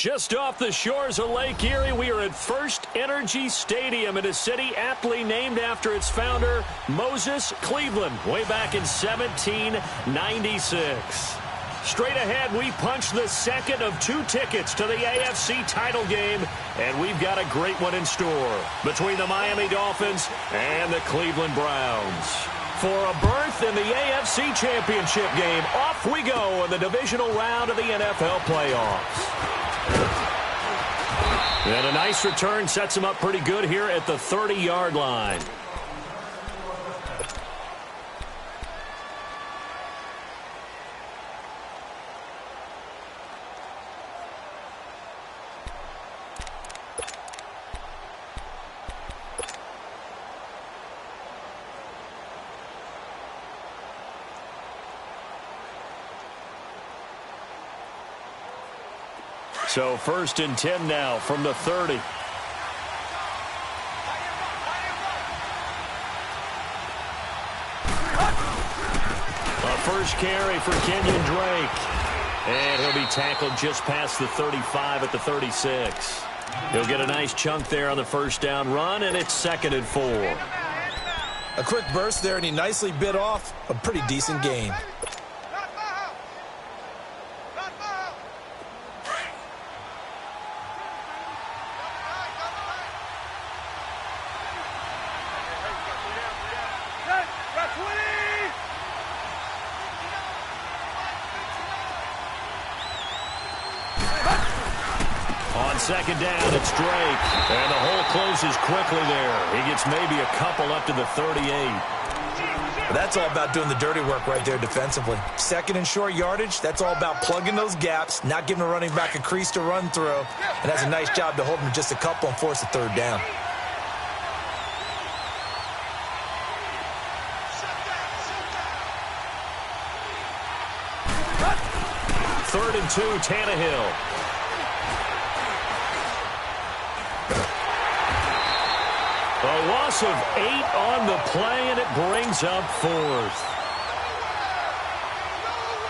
Just off the shores of Lake Erie, we are at First Energy Stadium in a city aptly named after its founder, Moses Cleveland, way back in 1796. Straight ahead, we punch the second of 2 tickets to the AFC title game, and we've got a great one in store between the Miami Dolphins and the Cleveland Browns. For a berth in the AFC Championship game, off we go in the divisional round of the NFL playoffs. And a nice return sets him up pretty good here at the 30-yard line. So 1st and 10 now from the 30. A first carry for Kenyon Drake. And he'll be tackled just past the 35 at the 36. He'll get a nice chunk there on the first down run, and it's 2nd and 4. A quick burst there, and he nicely bit off a pretty decent gain. On 2nd down, it's Drake. And the hole closes quickly there. He gets maybe a couple up to the 38. That's all about doing the dirty work right there defensively. 2nd and short yardage, that's all about plugging those gaps, not giving a running back a crease to run through, and that's a nice job to hold him just a couple and force a 3rd down. Third and 2, Tannehill. A loss of 8 on the play, and it brings up 4th.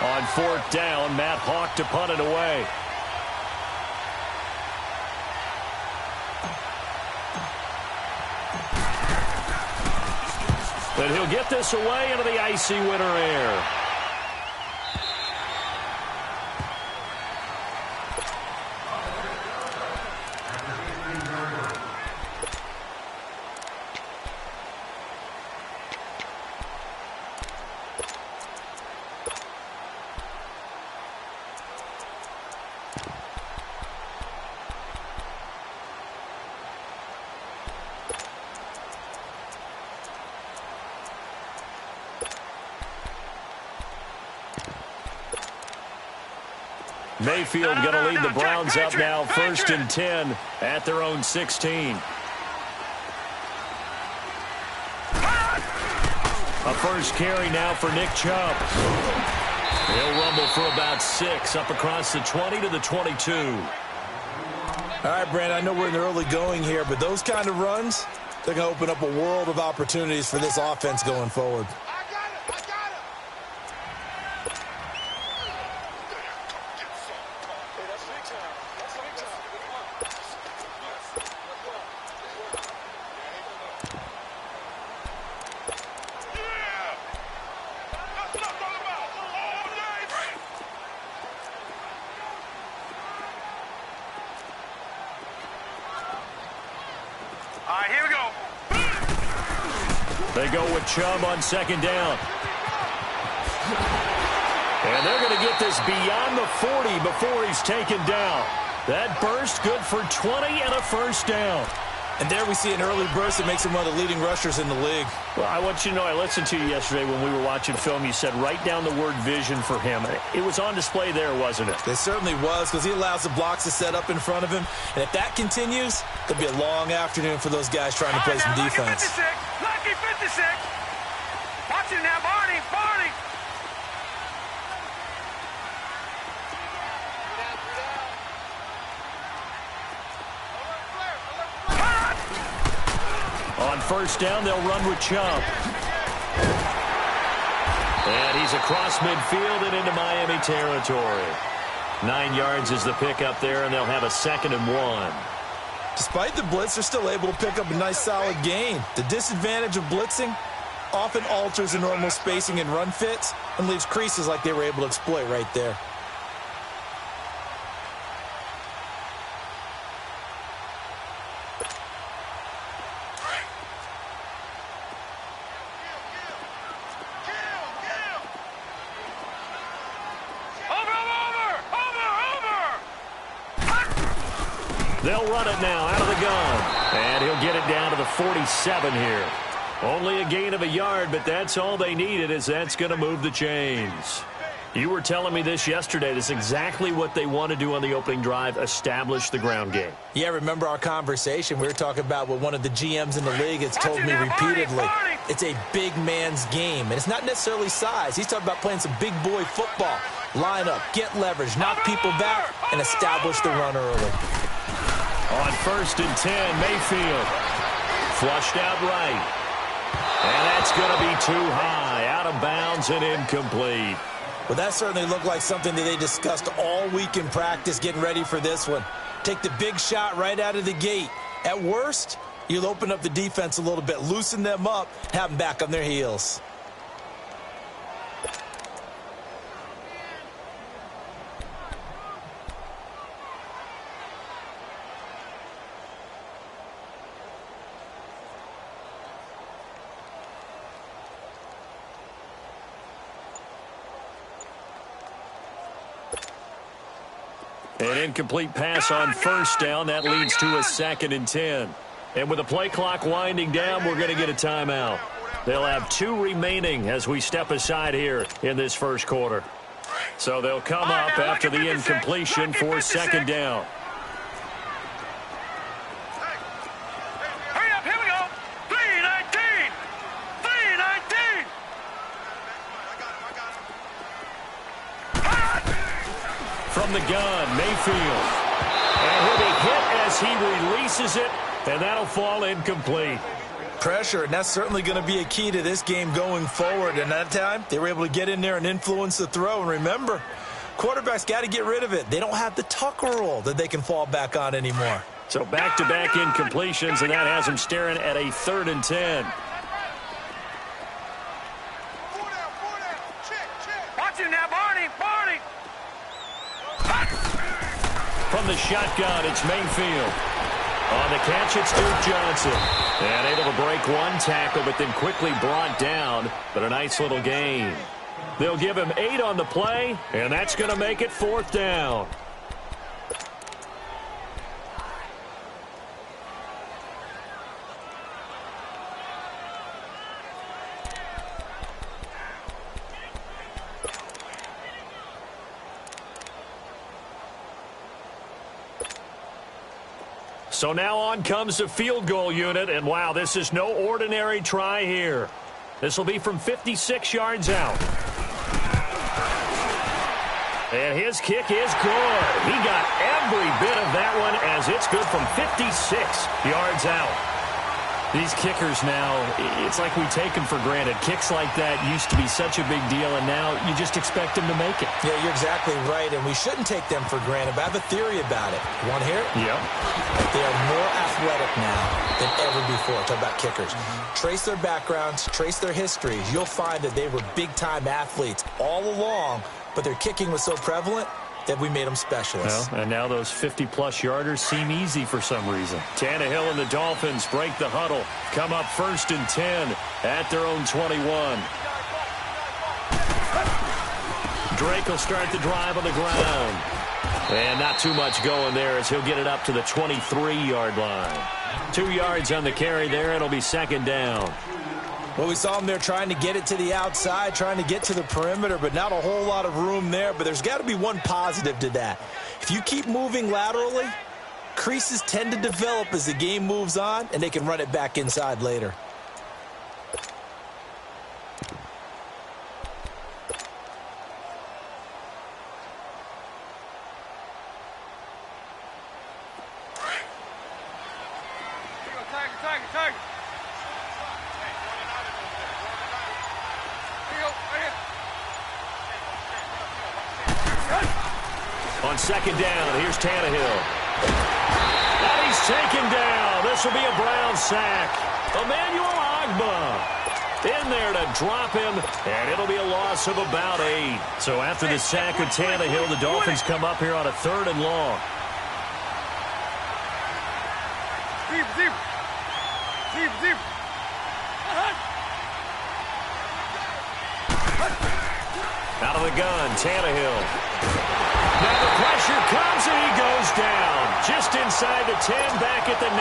On 4th down, Matt Hawk to punt it away. And he'll get this away into the icy winter air. Mayfield going to lead the Browns up now, 1st and 10 at their own 16. A first carry now for Nick Chubb. He'll rumble for about 6 up across the 20 to the 22. All right, Brandon, I know we're in the early going here, but those kind of runs, they're going to open up a world of opportunities for this offense going forward. All right, here we go. They go with Chubb on 2nd down. And they're going to get this beyond the 40 before he's taken down. That burst good for 20 and a first down. And there we see an early burst that makes him one of the leading rushers in the league. Well, I want you to know, I listened to you yesterday when we were watching film. You said write down the word vision for him. It was on display there, wasn't it? It certainly was, because he allows the blocks to set up in front of him. And if that continues, it'll be a long afternoon for those guys trying to play some defense. Lucky 56. Watch it now, Barney. Barney. On first down, they'll run with Chubb. And he's across midfield and into Miami territory. 9 yards is the pickup there, and they'll have a 2nd and 1. Despite the blitz, they're still able to pick up a nice, solid gain. The disadvantage of blitzing often alters the normal spacing and run fits and leaves creases like they were able to exploit right there. They'll run it now out of the gun. And he'll get it down to the 47 here. Only a gain of a yard, but that's all they needed, as that's going to move the chains. You were telling me this yesterday. This is exactly what they want to do on the opening drive, establish the ground game. Yeah, remember our conversation? We were talking about what one of the GMs in the league has told me repeatedly. It's a big man's game, and it's not necessarily size. He's talking about playing some big boy football. Line up, get leverage, knock people back, and establish the run early. On 1st and 10, Mayfield. Flushed out right. And that's going to be too high. Out of bounds and incomplete. Well, that certainly looked like something that they discussed all week in practice getting ready for this one. Take the big shot right out of the gate. At worst, you'll open up the defense a little bit, loosen them up, have them back on their heels. An incomplete pass on 1st down. That leads to a 2nd and 10. And with the play clock winding down, we're going to get a timeout. They'll have 2 remaining as we step aside here in this 1st quarter. So they'll come up after the incompletion for 2nd down. Hurry up, here we go. 3:19. 3:19. From the gun, Mayfield. And he'll be hit as he releases it, and that'll fall incomplete. Pressure, and that's certainly going to be a key to this game going forward. And that time, they were able to get in there and influence the throw. And remember, quarterbacks got to get rid of it. They don't have the Tucker rule that they can fall back on anymore. So back-to-back incompletions, and that has them staring at a 3rd and 10. Watch him now, Barney. Barney. From the shotgun, it's Mayfield. On the catch, it's Duke Johnson. And able to break one tackle, but then quickly brought down. But a nice little gain. They'll give him 8 on the play, and that's going to make it 4th down. So now on comes the field goal unit, and wow, this is no ordinary try here. This will be from 56 yards out. And his kick is good. He got every bit of that one as it's good from 56 yards out. These kickers now, it's like we take them for granted. Kicks like that used to be such a big deal, and now you just expect them to make it. Yeah, you're exactly right, and we shouldn't take them for granted, but I have a theory about it. You want to hear it? Yep. They are more athletic now than ever before. Talk about kickers. Trace their backgrounds, trace their histories. You'll find that they were big-time athletes all along, but their kicking was so prevalent that we made them specialists. Well, and now those 50-plus yarders seem easy for some reason. Tannehill and the Dolphins break the huddle. Come up 1st and 10 at their own 21. Drake will start the drive on the ground. And not too much going there as he'll get it up to the 23-yard line. 2 yards on the carry there. It'll be 2nd down. Well, we saw him there trying to get it to the outside, trying to get to the perimeter, but not a whole lot of room there. But there's got to be one positive to that. If you keep moving laterally, creases tend to develop as the game moves on, and they can run it back inside later. On On second down, here's Tannehill. And he's taken down. This will be a Brown sack. Emmanuel Ogbah in there to drop him, and it'll be a loss of about 8. So after the sack of Tannehill, the Dolphins come up here on a 3rd and long. Deep. Out of the gun, Tannehill. Now the pressure comes, and he goes down. Just inside the 10, back at the 9.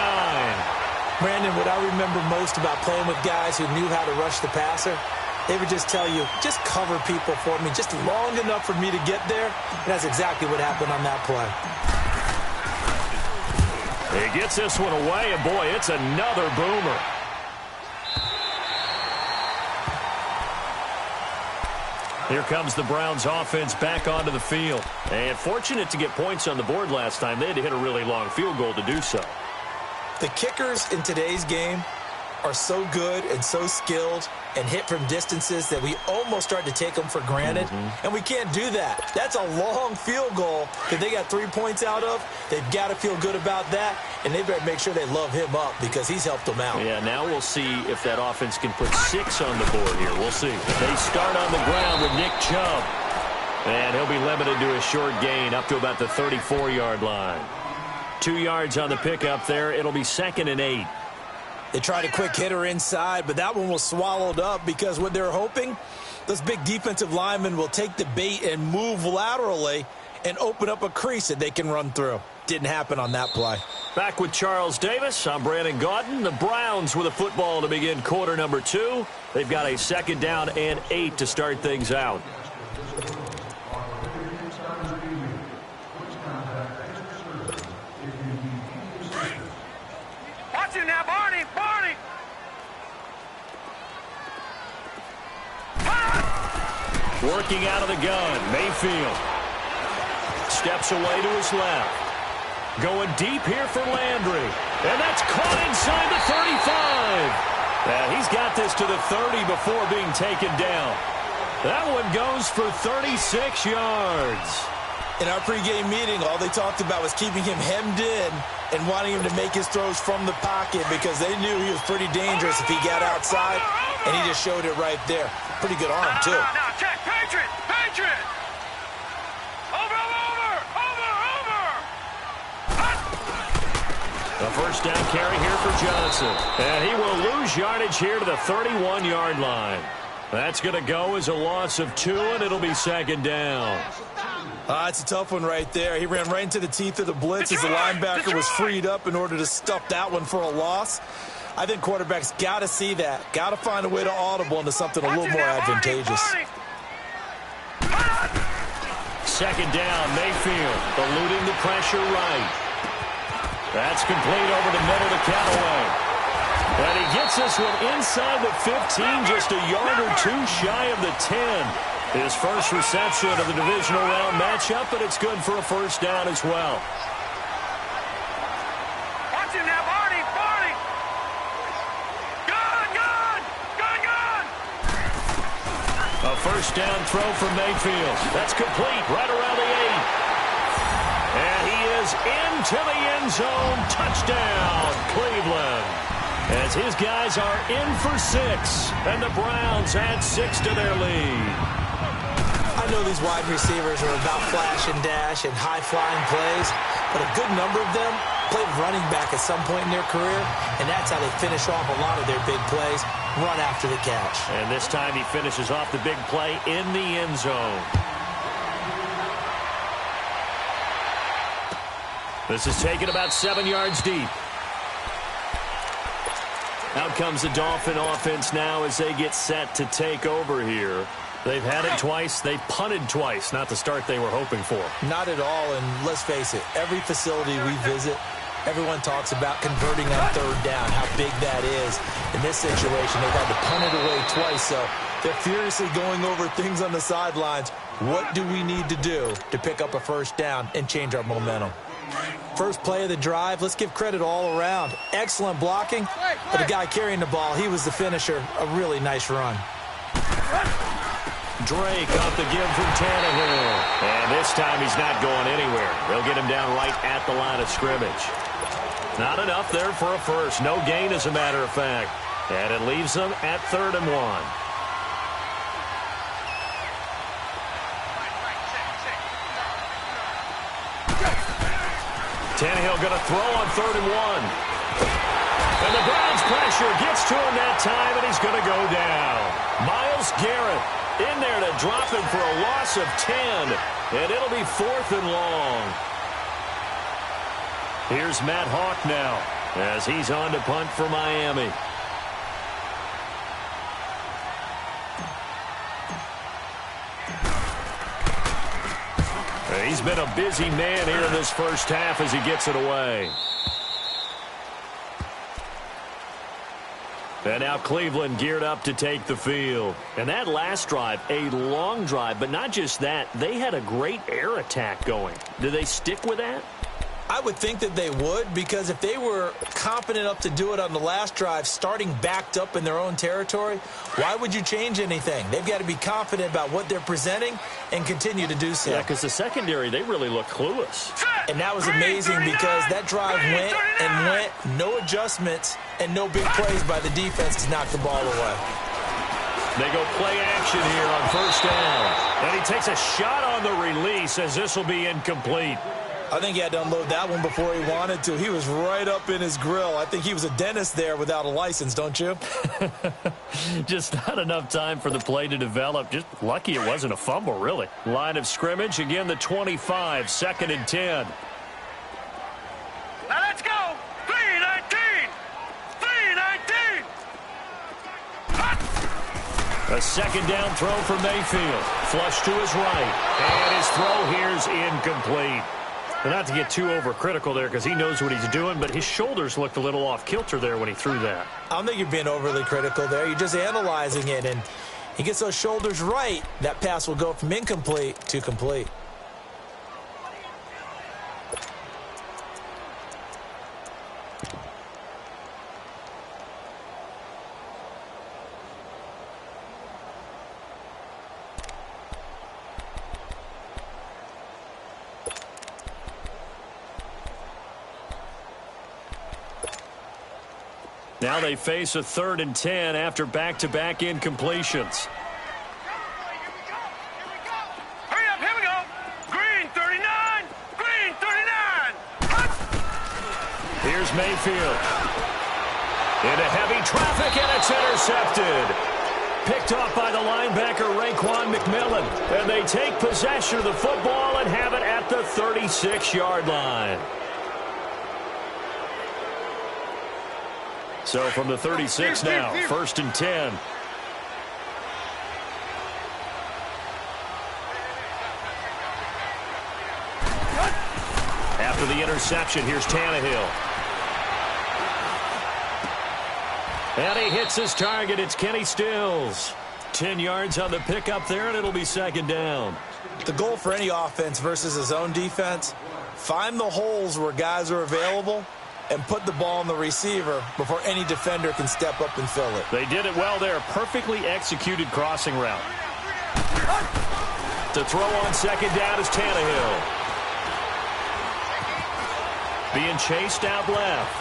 Brandon, what I remember most about playing with guys who knew how to rush the passer, they would just tell you, just cover people for me, just long enough for me to get there. And that's exactly what happened on that play. He gets this one away, and boy, it's another boomer. Here comes the Browns offense back onto the field. And fortunate to get points on the board last time. They had to hit a really long field goal to do so. The kickers in today's game are so good and so skilled and hit from distances that we almost start to take them for granted. And we can't do that. That's a long field goal that they got 3 points out of. They've got to feel good about that, and they better make sure they love him up because he's helped them out. Yeah, now we'll see if that offense can put 6 on the board here. We'll see. They start on the ground with Nick Chubb. And he'll be limited to a short gain up to about the 34-yard line. 2 yards on the pickup there. It'll be 2nd and 8. They tried a quick hitter inside, but that one was swallowed up because what they're hoping, those big defensive linemen will take the bait and move laterally and open up a crease that they can run through. Didn't happen on that play. Back with Charles Davis. I'm Brandon Gaudin. The Browns with a football to begin quarter number 2. They've got a 2nd down and 8 to start things out. Watch him now, Barney. Working out of the gun, Mayfield. Steps away to his left. Going deep here for Landry. And that's caught inside the 35. Now he's got this to the 30 before being taken down. That one goes for 36 yards. In our pregame meeting, all they talked about was keeping him hemmed in and wanting him to make his throws from the pocket because they knew he was pretty dangerous if he got outside, and he just showed it right there. Pretty good arm, too. Now, check. Patriot. Over. A first down carry here for Johnson. And he will lose yardage here to the 31-yard line. That's going to go as a loss of 2, and it'll be 2nd down. It's a tough one right there. He ran right into the teeth of the blitz as the linebacker was freed up in order to stuff that one for a loss. I think quarterbacks got to see that. Got to find a way to audible into something a little more advantageous. 2nd down, Mayfield eluding the pressure right. That's complete over the middle to Callaway. And he gets this one inside the 15, just a yard or 2 shy of the 10. His first reception of the divisional round matchup, but it's good for a first down as well. Watch him now, Barney. Gun. A first down throw from Mayfield. That's complete right around the 8. And he is into the end zone. Touchdown, Cleveland. As his guys are in for 6, and the Browns add 6 to their lead. I know these wide receivers are about flash and dash and high-flying plays, but a good number of them played running back at some point in their career, and that's how they finish off a lot of their big plays, run after the catch. And this time he finishes off the big play in the end zone. This is taken about 7 yards deep. Out comes the Dolphin offense now as they get set to take over here. They've had it twice. They've punted twice. Not the start they were hoping for. Not at all, and let's face it, every facility we visit, everyone talks about converting on 3rd down, how big that is. In this situation, they've had to punt it away twice, so they're furiously going over things on the sidelines. What do we need to do to pick up a first down and change our momentum? First play of the drive, let's give credit all around. Excellent blocking, but the guy carrying the ball, he was the finisher. A really nice run. Drake off the give from Tannehill. And this time he's not going anywhere. They'll get him down right at the line of scrimmage. Not enough there for a first. No gain, as a matter of fact. And it leaves them at 3rd and 1. Tannehill going to throw on 3rd and 1. And the Browns pressure gets to him that time, and he's going to go down. Myles Garrett in there to drop him for a loss of 10. And it'll be 4th and long. Here's Matt Hawk now as he's on to punt for Miami. He's been a busy man here in this first half as he gets it away. And now Cleveland geared up to take the field. And that last drive, a long drive, but not just that. They had a great air attack going. Do they stick with that? I would think that they would, because if they were confident enough to do it on the last drive, starting backed up in their own territory, why would you change anything? They've got to be confident about what they're presenting and continue to do so. Yeah, because the secondary, they really look clueless. And that was amazing because that drive went and went, no adjustments, and no big plays by the defense to knock the ball away. They go play action here on 1st down. And he takes a shot on the release as this will be incomplete. I think he had to unload that one before he wanted to. He was right up in his grill. I think he was a dentist there without a license, don't you? Just not enough time for the play to develop. Just lucky it wasn't a fumble, really. Line of scrimmage, again the 25, 2nd and 10. Now let's go. 3-19. 3-19. A 2nd down throw for Mayfield. Flush to his right. And his throw here's incomplete. And not to get too overcritical there because he knows what he's doing, but his shoulders looked a little off kilter there when he threw that. I don't think you're being overly critical there. You're just analyzing it, and he gets those shoulders right. That pass will go from incomplete to complete. Now they face a 3rd and 10 after back-to-back incompletions. Hurry up, here we go. Green 39. Green 39. Here's Mayfield. Into heavy traffic, and it's intercepted. Picked off by the linebacker, Raekwon McMillan. And they take possession of the football and have it at the 36-yard line. So from the 36 now, 1st and 10. After the interception, here's Tannehill. And he hits his target. It's Kenny Stills. 10 yards on the pickup there, and it'll be 2nd down. The goal for any offense versus his own defense, find the holes where guys are available and put the ball on the receiver before any defender can step up and fill it. They did it well there. Perfectly executed crossing route. To throw on 2nd down is Tannehill. Being chased out left.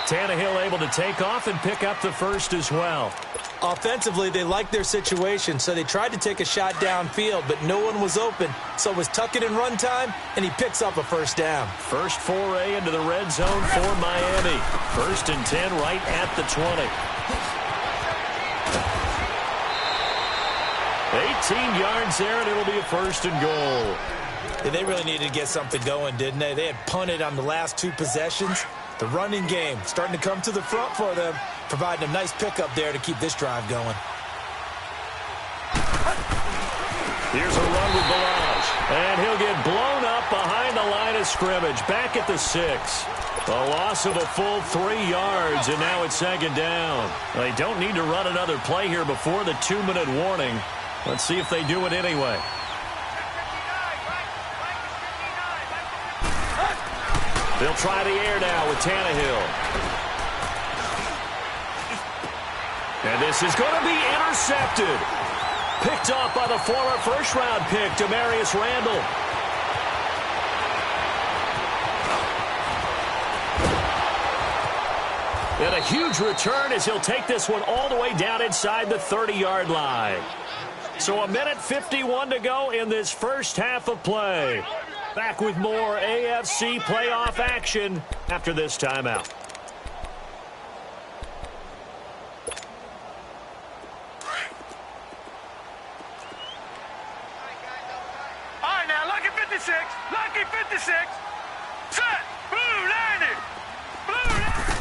Tannehill able to take off and pick up the first as well. Offensively, they liked their situation, so they tried to take a shot downfield, but no one was open. So it was tuck it in run time, and he picks up a 1st down. First foray into the red zone for Miami. 1st and 10 right at the 20. 18 yards there, and it'll be a 1st and goal. Yeah, they really needed to get something going, didn't they? They had punted on the last 2 possessions. The running game starting to come to the front for them, providing a nice pickup there to keep this drive going. Here's a run with Balazs. And he'll get blown up behind the line of scrimmage. Back at the 6. A loss of a full 3 yards, and now it's 2nd down. They don't need to run another play here before the 2-minute warning. Let's see if they do it anyway. They'll try the air now with Tannehill. And this is going to be intercepted. Picked off by the former first-round pick, Demarius Randall. And a huge return as he'll take this one all the way down inside the 30-yard line. So a minute 51 to go in this first half of play. Back with more AFC playoff action after this timeout. All right, now, lucky 56. Lucky 56. Set. Blue landing. Blue landing.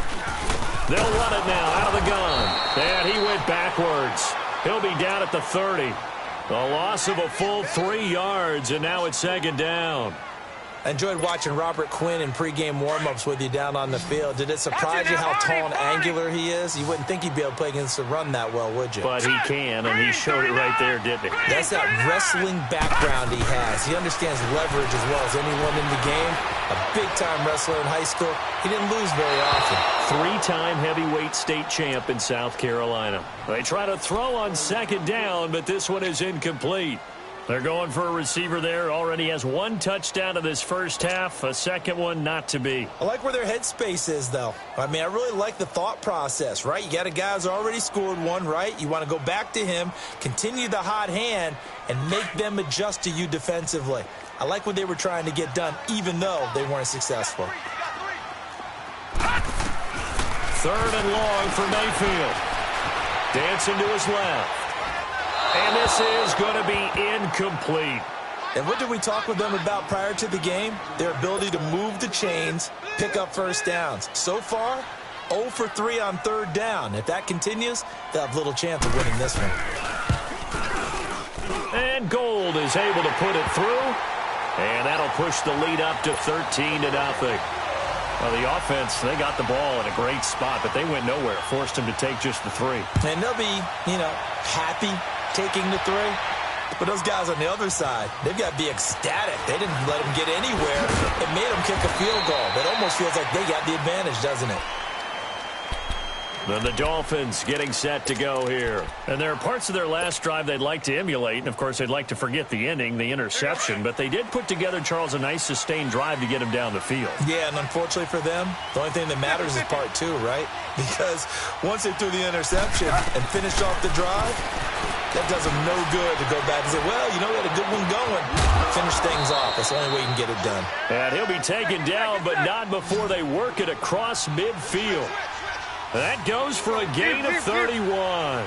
They'll run it now out of the gun. And he went backwards. He'll be down at the 30. A loss of a full 3 yards, and now it's second down. I enjoyed watching Robert Quinn in pregame warm-ups with you down on the field. Did it surprise you how tall and angular he is? You wouldn't think he'd be able to play against the run that well, would you? But he can, and he showed it right there, didn't he? That's that wrestling background he has. He understands leverage as well as anyone in the game. A big-time wrestler in high school. He didn't lose very often. 3-time heavyweight state champ in South Carolina. They try to throw on second down, but this one is incomplete. They're going for a receiver there. Already has 1 touchdown in this first half. A second one not to be. I like where their headspace is, though. I mean, I really like the thought process, right? You got a guy who's already scored one, right? You want to go back to him, continue the hot hand, and make them adjust to you defensively. I like what they were trying to get done, even though they weren't successful. 3rd and long for Mayfield. Dancing to his left. And this is going to be incomplete. And what did we talk with them about prior to the game? Their ability to move the chains, pick up first downs. So far, 0 for 3 on 3rd down. If that continues, they'll have little chance of winning this one. And Gold is able to put it through. And that'll push the lead up to 13-0. Well, the offense, they got the ball in a great spot, but they went nowhere. Forced them to take just the 3. And they'll be, happy taking the 3. But those guys on the other side, they've got to be ecstatic. They didn't let them get anywhere. It made them kick a field goal. It almost feels like they got the advantage, doesn't it? Then the Dolphins getting set to go here. And there are parts of their last drive they'd like to emulate. And, of course, they'd like to forget the ending, the interception. But they did put together, Charles, a nice sustained drive to get him down the field. Yeah, and unfortunately for them, the only thing that matters is part 2, right? Because once they threw the interception and finished off the drive, that does them no good to go back and say, well, we had a good one going. Finish things off. That's the only way you can get it done. And he'll be taken down, but not before they work it across midfield. That goes for a gain of 31.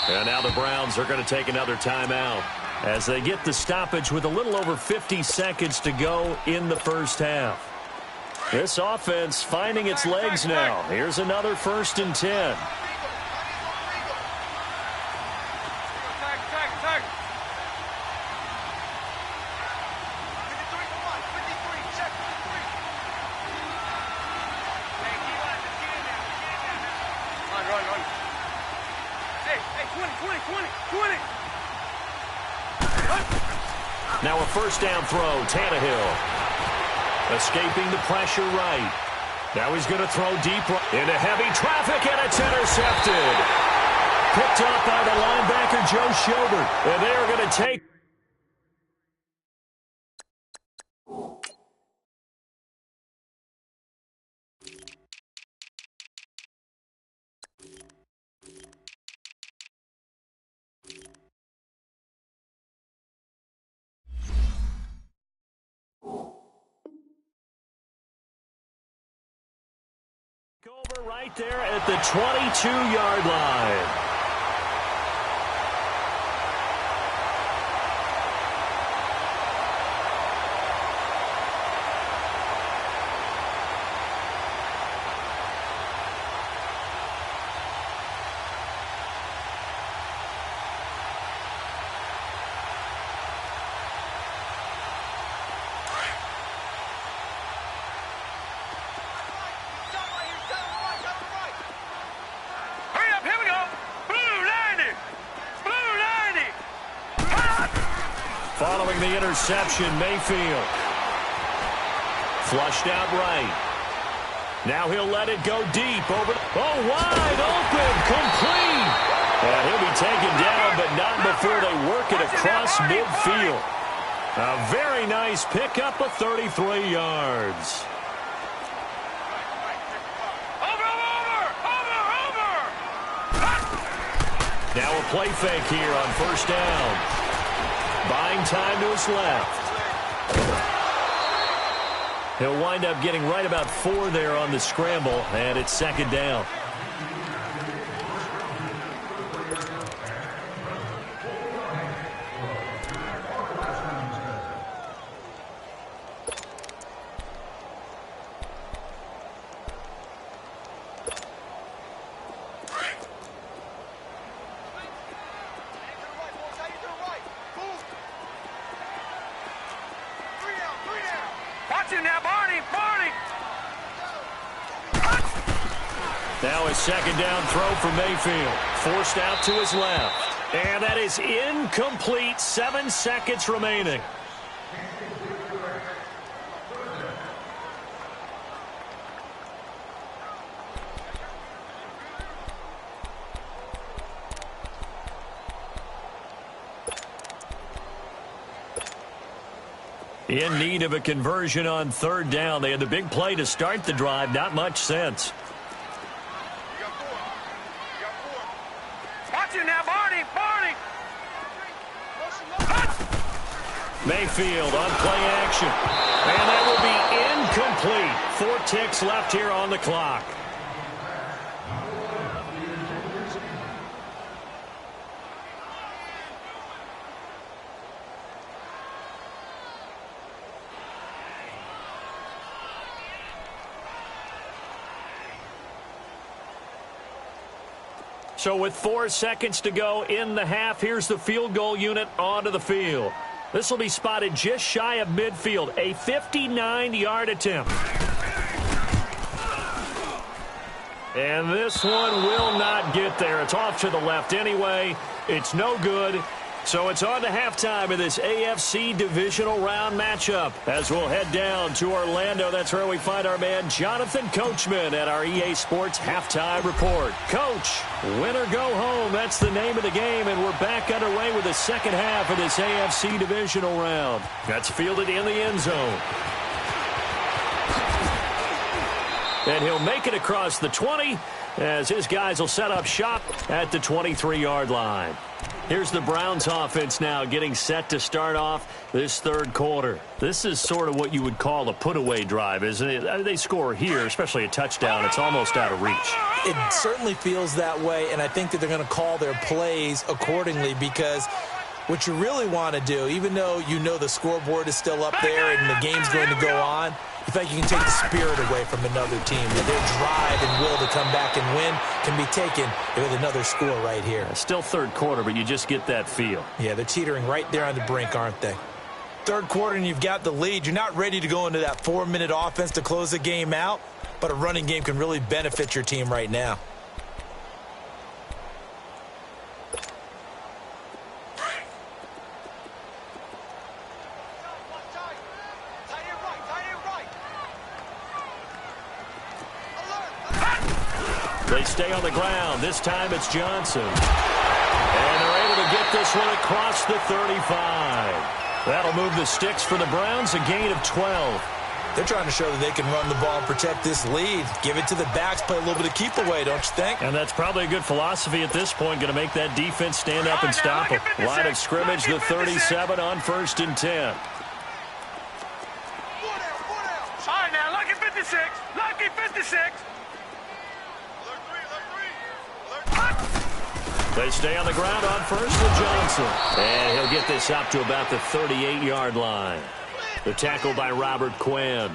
And now the Browns are going to take another timeout as they get the stoppage with a little over 50 seconds to go in the first half. This offense finding its legs now. Here's another 1st and 10. Now a 1st down throw, Tannehill. Escaping the pressure right. Now he's going to throw deep into heavy traffic, and it's intercepted. Picked up by the linebacker, Joe Schobert. And they are going to take... over right there at the 22-yard line. Following the interception, Mayfield. Flushed out right. Now he'll let it go deep over. Oh, wide open, complete. And he'll be taken down, but not before they work it across midfield. A very nice pickup of 33 yards. Now a play fake here on first down. Buying time to his left. He'll wind up getting right about 4 there on the scramble, and it's second down. Now a second down throw for Mayfield. Forced out to his left. And that is incomplete. 7 seconds remaining. In need of a conversion on third down. They had the big play to start the drive. Not much sense. Mayfield on play action. And that will be incomplete. 4 ticks left here on the clock. So with 4 seconds to go in the half, here's the field goal unit onto the field. This will be spotted just shy of midfield. A 59-yard attempt. And this one will not get there. It's off to the left anyway. It's no good. So it's on to halftime of this AFC divisional round matchup. As we'll head down to Orlando, that's where we find our man Jonathan Coachman at our EA Sports Halftime Report. Coach, win or go home, that's the name of the game, and we're back underway with the second half of this AFC divisional round. That's fielded in the end zone. And he'll make it across the 20 as his guys will set up shop at the 23-yard line. Here's the Browns offense now getting set to start off this third quarter. This is sort of what you would call a put-away drive, isn't it? They score here, especially a touchdown. It's almost out of reach. It certainly feels that way, and I think that they're going to call their plays accordingly because what you really want to do, even though you know the scoreboard is still up there and the game's going to go on, you think you can take the spirit away from another team. Their drive and will to come back and win can be taken with another score right here. Still third quarter, but you just get that feel. Yeah, they're teetering right there on the brink, aren't they? Third quarter and you've got the lead. You're not ready to go into that 4-minute offense to close the game out, but a running game can really benefit your team right now. They stay on the ground. This time it's Johnson. And they're able to get this one across the 35. That'll move the sticks for the Browns, a gain of 12. They're trying to show that they can run the ball and protect this lead. Give it to the backs, play a little bit of keep away, don't you think? And that's probably a good philosophy at this point, going to make that defense stand up and stop them. Line of scrimmage, the 37 on 1st and 10. All right, now, lucky 56. Lucky 56. They stay on the ground on first with Johnson. And he'll get this up to about the 38-yard line. The tackle by Robert Quinn.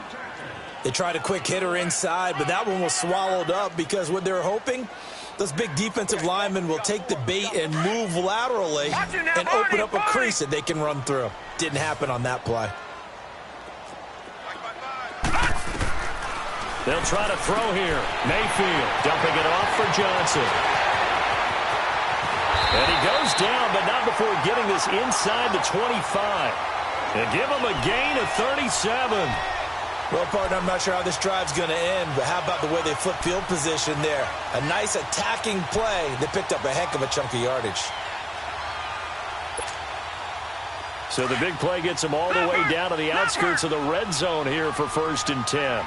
They tried a quick hitter inside, but that one was swallowed up because what they're hoping, those big defensive linemen will take the bait and move laterally and open up a crease that they can run through. Didn't happen on that play. They'll try to throw here. Mayfield dumping it off for Johnson. And he goes down, but not before getting this inside the 25. And give him a gain of 37. Well, partner, I'm not sure how this drive's going to end, but how about the way they flip field position there? A nice attacking play that picked up a heck of a chunk of yardage. So the big play gets them all the way down to the outskirts of the red zone here for 1st and 10.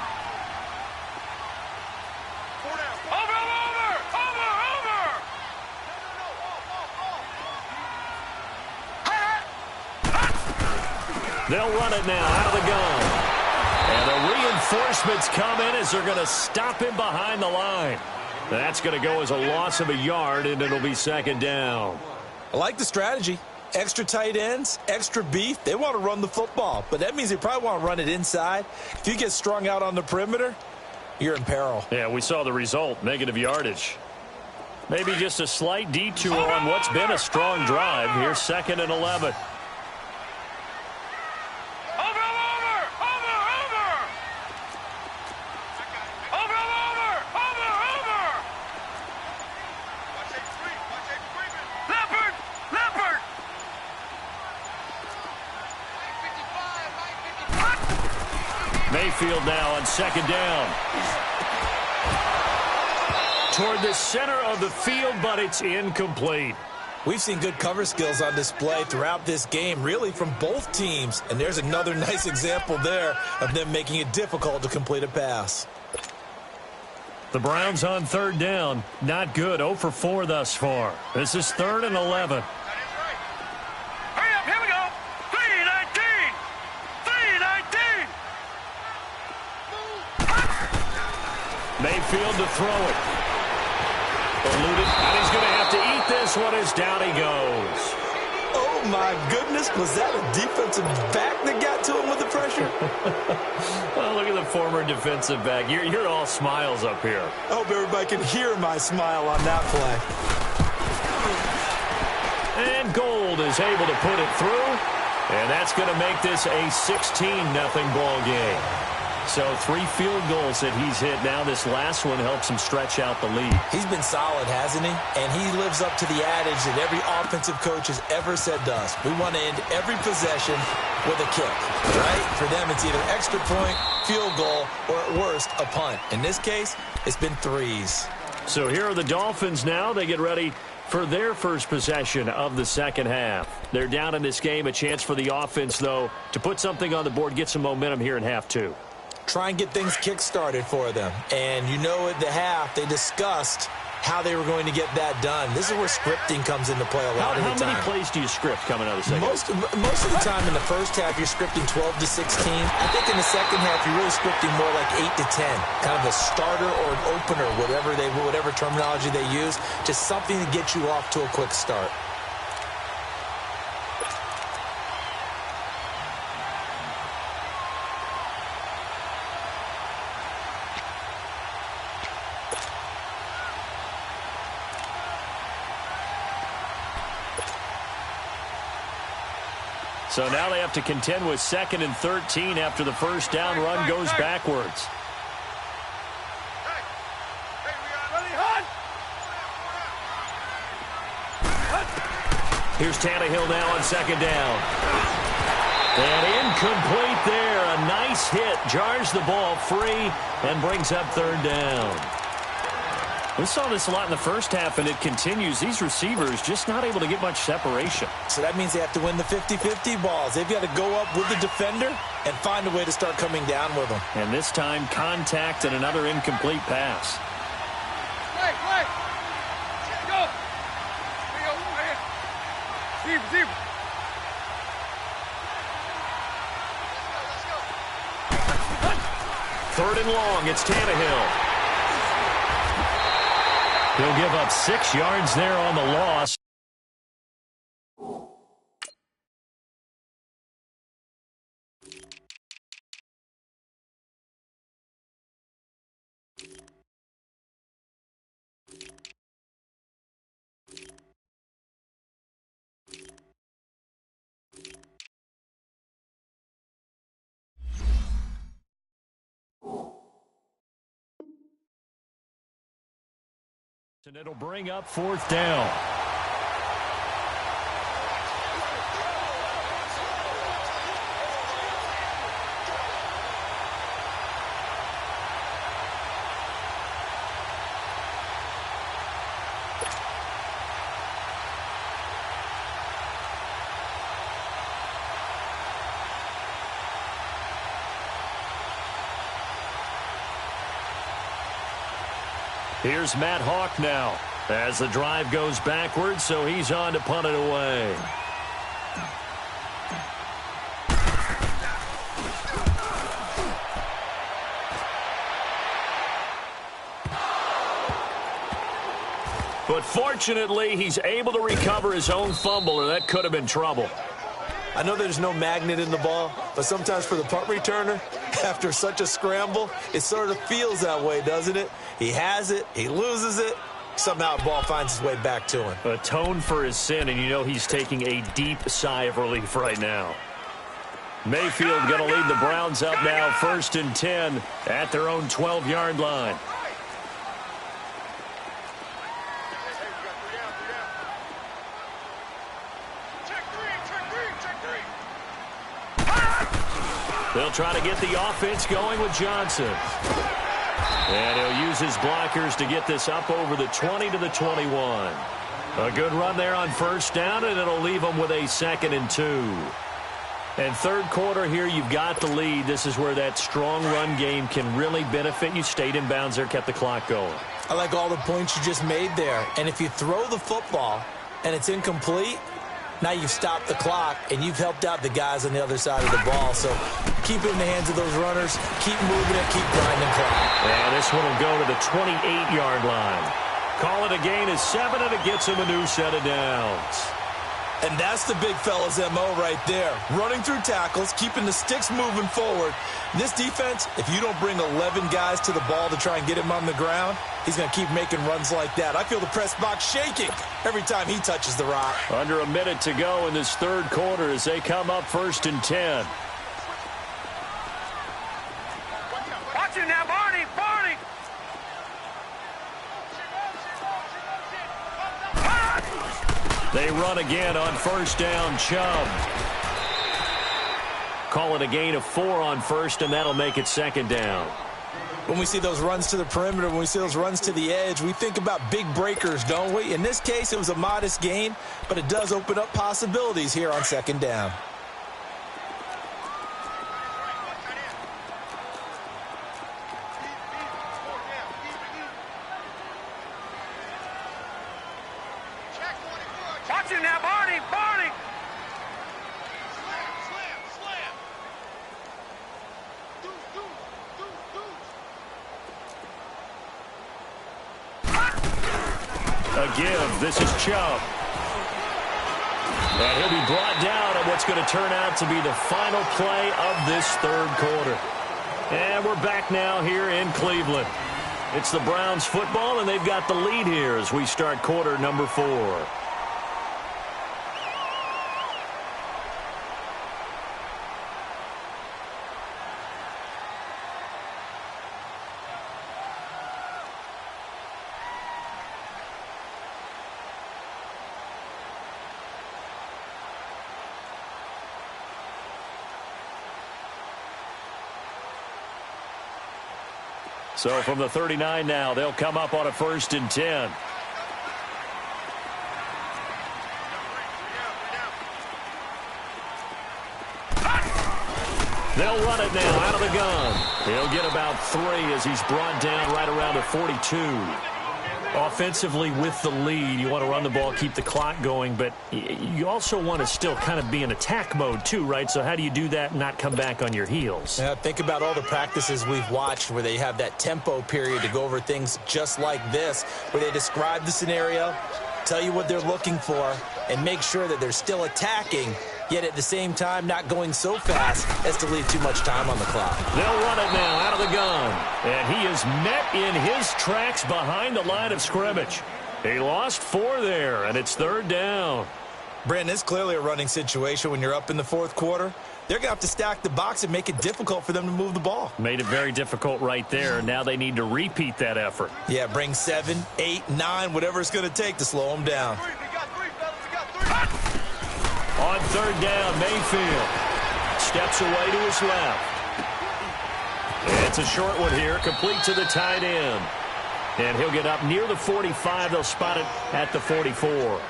They'll run it now out of the gun. And the reinforcements come in as they're going to stop him behind the line. That's going to go as a loss of a yard, and it'll be 2nd down. I like the strategy. Extra tight ends, extra beef. They want to run the football, but that means they probably want to run it inside. If you get strung out on the perimeter, you're in peril. Yeah, we saw the result, negative yardage. Maybe just a slight detour on what's been a strong drive. Here's 2nd and 11. Mayfield now on 2nd down. Toward the center of the field, but it's incomplete. We've seen good cover skills on display throughout this game, really from both teams. And there's another nice example there of them making it difficult to complete a pass. The Browns on 3rd down. Not good. 0 for 4 thus far. This is 3rd and 11. Mayfield to throw it. Eluded, and he's going to have to eat this one as down he goes. Oh, my goodness. Was that a defensive back that got to him with the pressure? Well, look at the former defensive back. You're all smiles up here. I hope everybody can hear my smile on that play. And Gold is able to put it through, and that's going to make this a 16-0 ball game. So 3 field goals that he's hit now. This last one helps him stretch out the lead. He's been solid, hasn't he? And he lives up to the adage that every offensive coach has ever said to us. We want to end every possession with a kick, right? For them, it's either extra point, field goal, or at worst, a punt. In this case, it's been 3s. So here are the Dolphins now. They get ready for their first possession of the 2nd half. They're down in this game. A chance for the offense, though, to put something on the board, get some momentum here in half 2. Try and get things kick-started for them. And you know at the half, they discussed how they were going to get that done. This is where scripting comes into play a lot of the time. How many plays do you script coming out of the second? Most of the time in the first half, you're scripting 12 to 16. I think in the second half, you're really scripting more like 8 to 10. Kind of a starter or an opener, whatever terminology they use. Just something to get you off to a quick start. So now they have to contend with 2nd and 13 after the first down run goes backwards. Here's Tannehill now on 2nd down. And incomplete there. A nice hit. Jars the ball free and brings up 3rd down. We saw this a lot in the first half, and it continues. These receivers just not able to get much separation. So that means they have to win the 50-50 balls. They've got to go up with the defender and find a way to start coming down with them. And this time, contact and another incomplete pass. Third and long, it's Tannehill. He'll give up 6 yards there on the loss. And it'll bring up 4th down. Here's Matt Hawk now as the drive goes backwards, so he's on to punt it away. But fortunately, he's able to recover his own fumble, or that could have been trouble. I know there's no magnet in the ball, but sometimes for the punt returner, after such a scramble, it sort of feels that way, doesn't it? He has it, he loses it, somehow the ball finds its way back to him. Atone for his sin, and you know he's taking a deep sigh of relief right now. Mayfield going to lead the Browns up now, 1st and 10 at their own 12-yard line. They'll try to get the offense going with Johnson. And he'll use his blockers to get this up over the 20 to the 21. A good run there on 1st down, and it'll leave them with a 2nd and 2. And 3rd quarter here, you've got the lead. This is where that strong run game can really benefit you. Stayed in bounds there, kept the clock going. I like all the points you just made there. And if you throw the football and it's incomplete, now you've stopped the clock, and you've helped out the guys on the other side of the ball. So keep it in the hands of those runners. Keep moving it. Keep grinding clock. And this one will go to the 28-yard line. Call it a gain of 7, and it gets him a new set of downs. And that's the big fella's MO right there. Running through tackles, keeping the sticks moving forward. This defense, if you don't bring 11 guys to the ball to try and get him on the ground, he's going to keep making runs like that. I feel the press box shaking every time he touches the rock. Under a minute to go in this 3rd quarter as they come up 1st and 10. Watch it now, Barney! Barney! They run again on 1st down, Chubb. Call it a gain of 4 on 1st, and that'll make it 2nd down. When we see those runs to the perimeter, when we see those runs to the edge, we think about big breakers, don't we? In this case, it was a modest gain, but it does open up possibilities here on 2nd down. Watch it now, Barney! Barney! A give. This is Chubb. And he'll be brought down on what's going to turn out to be the final play of this 3rd quarter. And we're back now here in Cleveland. It's the Browns football, and they've got the lead here as we start quarter number 4. So from the 39 now, they'll come up on a 1st and 10. They'll run it now out of the gun. He'll get about 3 as he's brought down right around the 42. Offensively with the lead, you want to run the ball, keep the clock going, but you also want to still kind of be in attack mode too, right? So how do you do that and not come back on your heels? Yeah, think about all the practices we've watched where they have that tempo period to go over things just like this, where they describe the scenario, tell you what they're looking for, and make sure that they're still attacking, yet at the same time not going so fast as to leave too much time on the clock. They'll run it now out of the gun. And he is met in his tracks behind the line of scrimmage. He lost 4 there, and it's 3rd down. Brandon, it's clearly a running situation when you're up in the 4th quarter. They're going to have to stack the box and make it difficult for them to move the ball. Made it very difficult right there. Now they need to repeat that effort. Yeah, bring 7, 8, 9, whatever it's going to take to slow them down. On 3rd down, Mayfield steps away to his left. It's a short one here, complete to the tight end. And he'll get up near the 45. They'll spot it at the 44.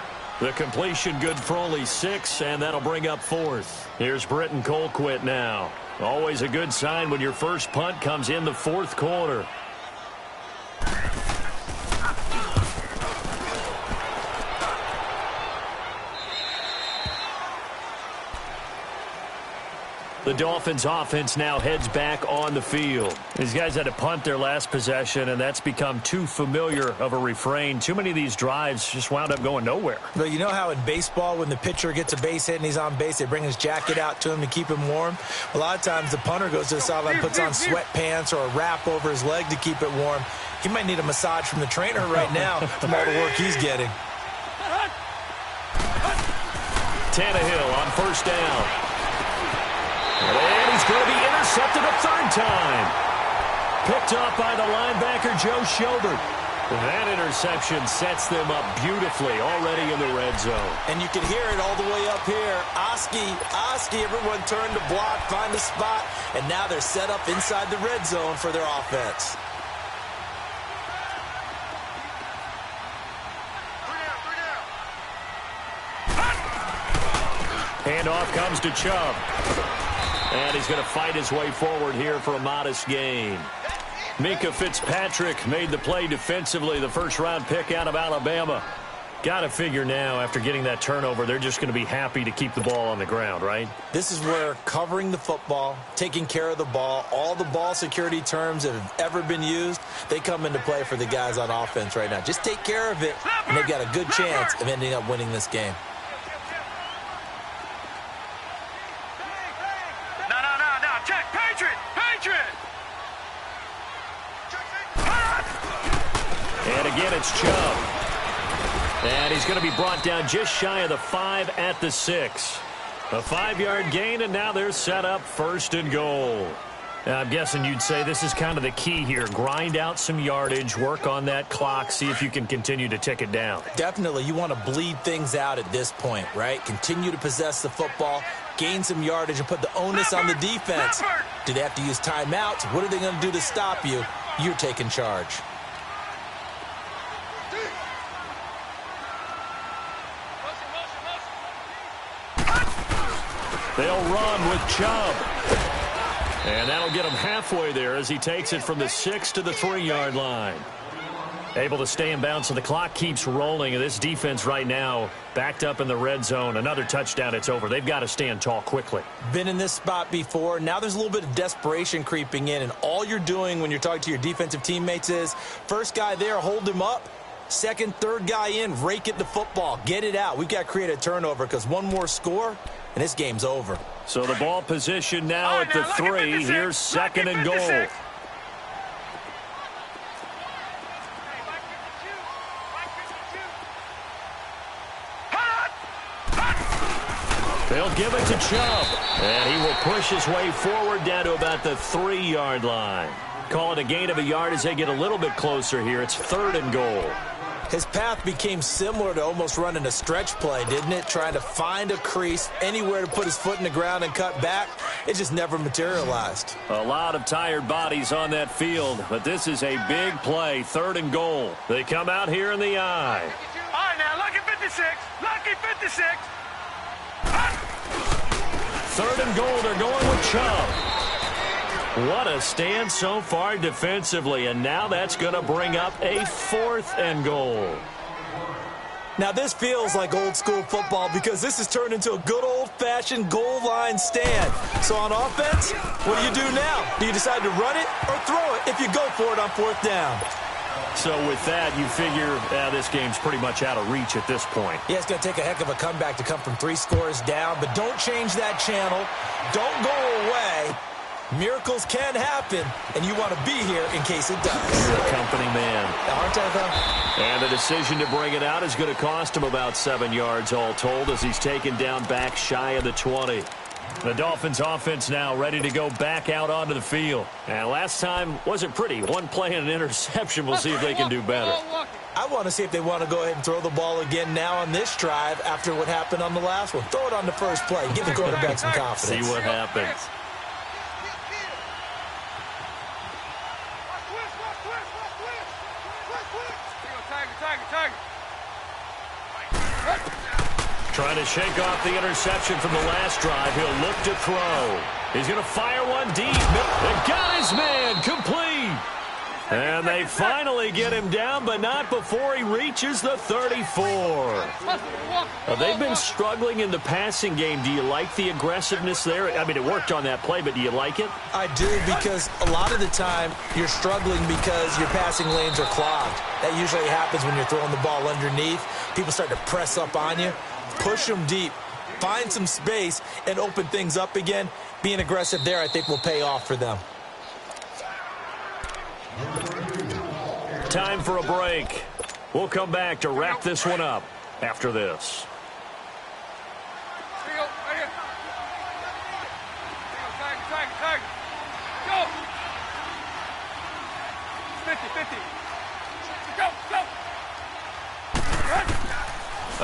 The completion good for only 6, and that'll bring up 4th. Here's Britton Colquitt now. Always a good sign when your first punt comes in the 4th quarter. The Dolphins offense now heads back on the field. These guys had to punt their last possession, and that's become too familiar of a refrain. Too many of these drives just wound up going nowhere. But you know how in baseball, when the pitcher gets a base hit and he's on base, they bring his jacket out to him to keep him warm? A lot of times the punter goes to the sideline, puts on sweatpants or a wrap over his leg to keep it warm. He might need a massage from the trainer right now from all the work he's getting. Tannehill on first down. And he's going to be intercepted a third time. Picked up by the linebacker, Joe Schobert. That interception sets them up beautifully already in the red zone. And you can hear it all the way up here. Oski, everyone turned to block, find a spot, and now they're set up inside the red zone for their offense. Handoff comes to Chubb. And he's going to fight his way forward here for a modest gain. Minka Fitzpatrick made the play defensively, the first-round pick out of Alabama. Got to figure now, after getting that turnover, they're just going to be happy to keep the ball on the ground, right? This is where covering the football, taking care of the ball, all the ball security terms that have ever been used, they come into play for the guys on offense right now. Just take care of it, and they've got a good chance of ending up winning this game. And again, it's Chubb. And he's going to be brought down just shy of the 5 at the 6. A 5-yard gain, and now they're set up first and goal. Now, I'm guessing you'd say this is kind of the key here. Grind out some yardage, work on that clock, see if you can continue to tick it down. Definitely. You want to bleed things out at this point, right? Continue to possess the football, gain some yardage, and put the onus on the defense. Do they have to use timeouts? What are they going to do to stop you? You're taking charge. They'll run with Chubb. And that'll get him halfway there as he takes it from the 6 to the 3-yard line. Able to stay in bounds, so the clock keeps rolling. And this defense right now backed up in the red zone. Another touchdown, it's over. They've got to stand tall quickly. Been in this spot before. Now there's a little bit of desperation creeping in. And all you're doing when you're talking to your defensive teammates is, first guy there, hold him up. Second, third guy in, rake at the football. Get it out. We've got to create a turnover because one more score, and this game's over. So the ball position now at the 3. Here's second and goal. They'll give it to Chubb. And he will push his way forward down to about the 3-yard line. Call it a gain of a yard as they get a little bit closer here. It's third and goal. His path became similar to almost running a stretch play, didn't it? Trying to find a crease, anywhere to put his foot in the ground and cut back. It just never materialized. A lot of tired bodies on that field, but this is a big play, third and goal. They come out here in the eye. All right, now, lucky 56. Lucky 56. Third and goal, they're going with Chubb. What a stand so far defensively, and now that's going to bring up a 4th and goal. Now this feels like old school football because this has turned into a good old-fashioned goal line stand. So on offense, what do you do now? Do you decide to run it or throw it if you go for it on 4th down? So with that, you figure this game's pretty much out of reach at this point. Yeah, it's going to take a heck of a comeback to come from 3 scores down, but don't change that channel. Don't go away. Miracles can happen, and you want to be here in case it does. You're a company man. Aren't I, though? And the decision to bring it out is going to cost him about 7 yards all told as he's taken down back shy of the 20. The Dolphins offense now ready to go back out onto the field. And last time wasn't pretty. One play and an interception. We'll see if they can do better. I want to see if they want to go ahead and throw the ball again now on this drive after what happened on the last one. Throw it on the first play. Give the quarterback some confidence. See what happens. Trying to shake off the interception from the last drive. He'll look to throw. He's going to fire one deep. They got his man complete. And they finally get him down, but not before he reaches the 34. They've been struggling in the passing game. Do you like the aggressiveness there? I mean, it worked on that play, but do you like it? I do, because a lot of the time you're struggling because your passing lanes are clogged. That usually happens when you're throwing the ball underneath. People start to press up on you. Push them deep. Find some space and open things up again. Being aggressive there, I think, will pay off for them. Time for a break. We'll come back to wrap this one up after this. Go! 50. Go!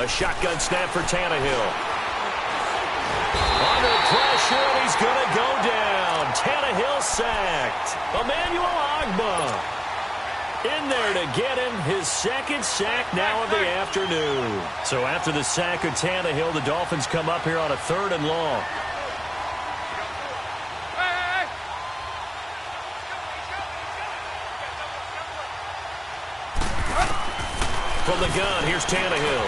A shotgun snap for Tannehill. Under pressure, and he's going to go down. Tannehill sacked. Emmanuel Ogbah in there to get him his second sack now of the afternoon. So after the sack of Tannehill, the Dolphins come up here on a 3rd and long. From the gun, here's Tannehill.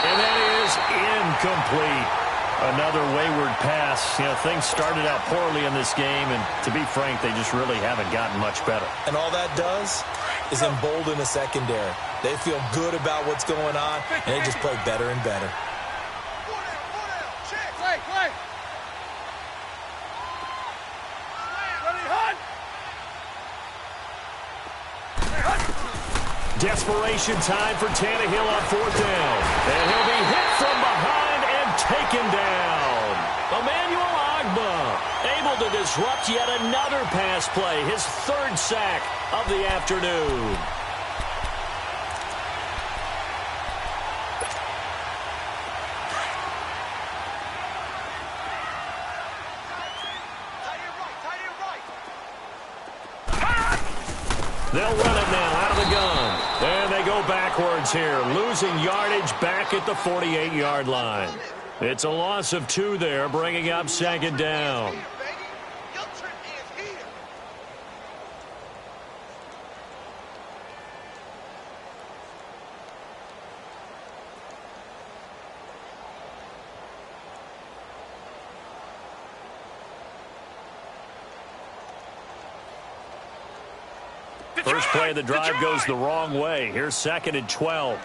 And that is incomplete. Another wayward pass. You know, things started out poorly in this game, and to be frank, they just really haven't gotten much better. And all that does is embolden the secondary. They feel good about what's going on, and they just play better and better. Desperation time for Tannehill on 4th down. And he'll be hit from behind and taken down. Emmanuel Ogbah able to disrupt yet another pass play. His 3rd sack of the afternoon. They'll run it now out of the gun. And they go backwards here, losing yardage back at the 48-yard line. It's a loss of 2 there, bringing up 2nd down. First play of the drive goes the wrong way. Here's 2nd and 12.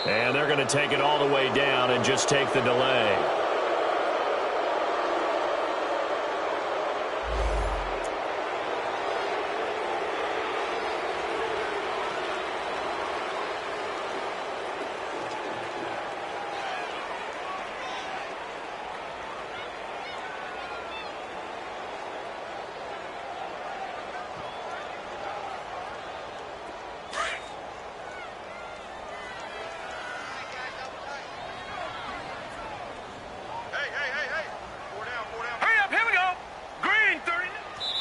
And they're going to take it all the way down and just take the delay.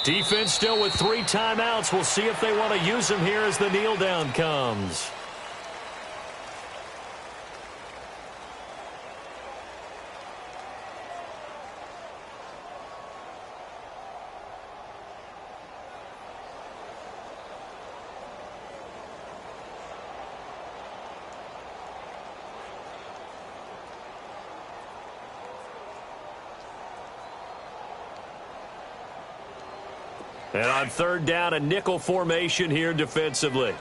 Defense still with 3 timeouts. We'll see if they want to use them here as the kneel down comes. And on 3rd down, a nickel formation here defensively.